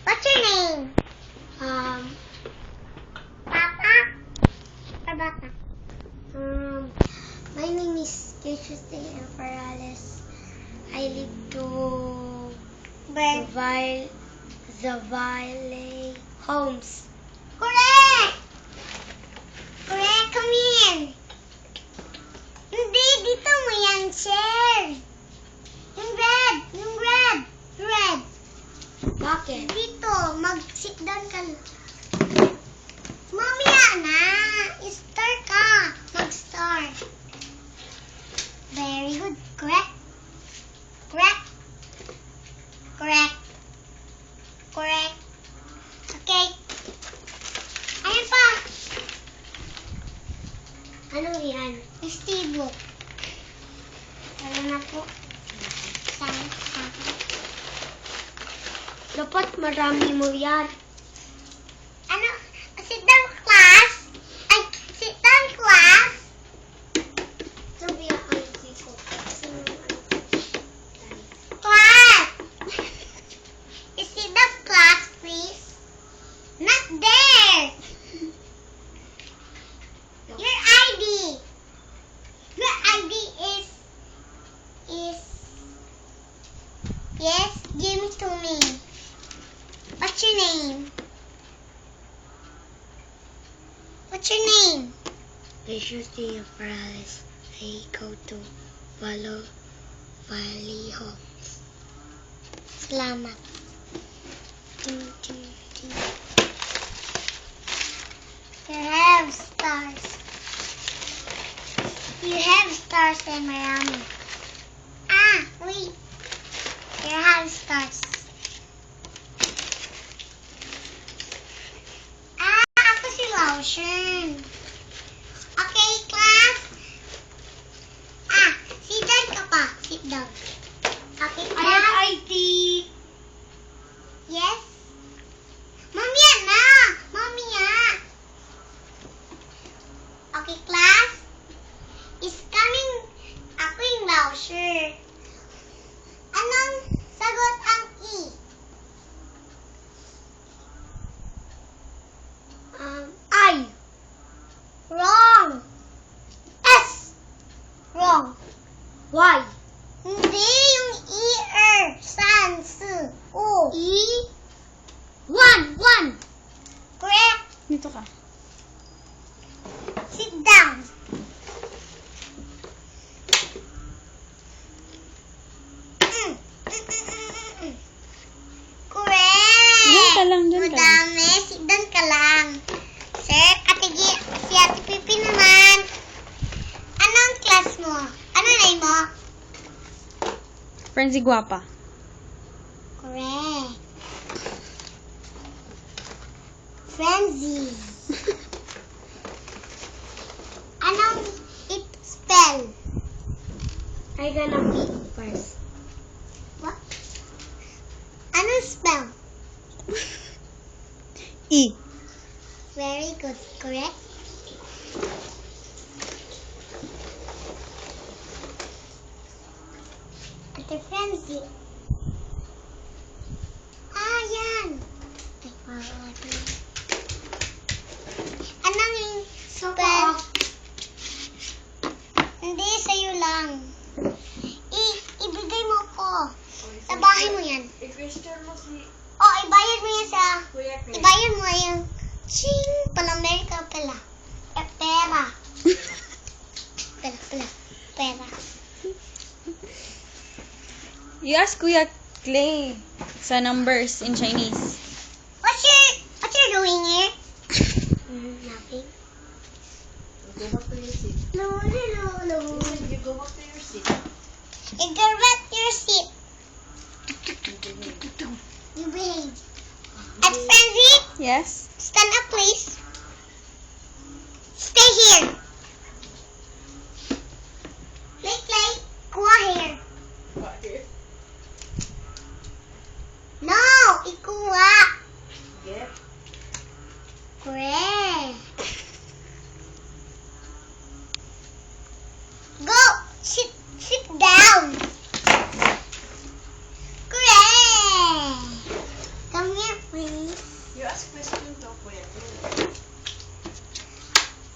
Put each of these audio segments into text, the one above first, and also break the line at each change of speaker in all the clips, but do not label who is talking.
What's your name? Papa? Or Bata? My name is Christina Perales. I live to Zavile Homes. Correct! Correct, come in. Hindi, dito mo yan, share. Yung red. Red.
Bakit?
Dito, mag-sit down ka na. Mamaya na. Star ka. Mag-star. Very good. Correct. Okay. Ayan pa. Ano yan? Estibo. Ano na po?
Dapat marami mo yan.
Ano? Sit down, class. Ay, sit down, class.
Sabi ang ID ko.
Class. Sit down, class, please. Not there. Your ID. Your ID is yes, give it to me. What's your name? What's your name?
Christina Perales. I go to Valley Homes.
Salamat. You have stars. You have stars in Miami. Wait. You have stars. Ako si Laoshen. Okay, class. Sit down ka pa. Sit down. Okay, class.
ID.
Yes? Mamaya na! Mamaya! Okay, class? Is coming... Ako yung Laosher. Anong sagot ang E?
I.
Wrong! S! Wrong!
Y.
Hindi yung E-er. San, su, u.
E. One.
Correct.
Dito ka.
Sit down. Correct.
Diyan ka lang, diyan ka lang.
Madami. Sit down ka lang. Sir, si Ate Pipi naman. Anong class mo? Ano name mo?
Frenzy Guapa.
Correct. Frenzy. Anong it spell?
I gonna pick first.
What? Anong spell?
E.
Very good. Correct. Ate Frenzy. Yan. Anong yung spell? Hindi, sa'yo lang. Ibigay mo ko. Sa bahay mo yan.
I-question mo si
Ibayad mo yan sa...
Kuya Chris.
Ibayad mo yung... Ching! Pala-America pala. Pera. Pera.
You ask Kuya Clay sa numbers in Chinese.
What you doing here? Nothing.
Go back to your seat.
No.
You go back to your seat.
You get back to your seat. You behave. At Frenzy,
Yes?
stand up please. Stay here. Clay, kuha here.
Bakit?
No, ikuha.
Get.
Correct. Go. Sit down. Correct. Come here.
Ask question to Kuya.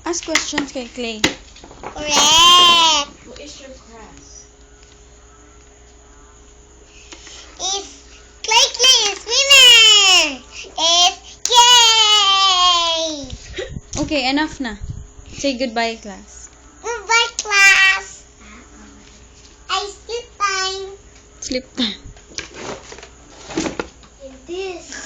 Ask questions kay Clay.
Correct.
Who is your crush?
Is Clay is winner. Is yay.
Okay, enough na. Say goodbye, class.
Goodbye, class. I sleep time.
Sleep time.
And this.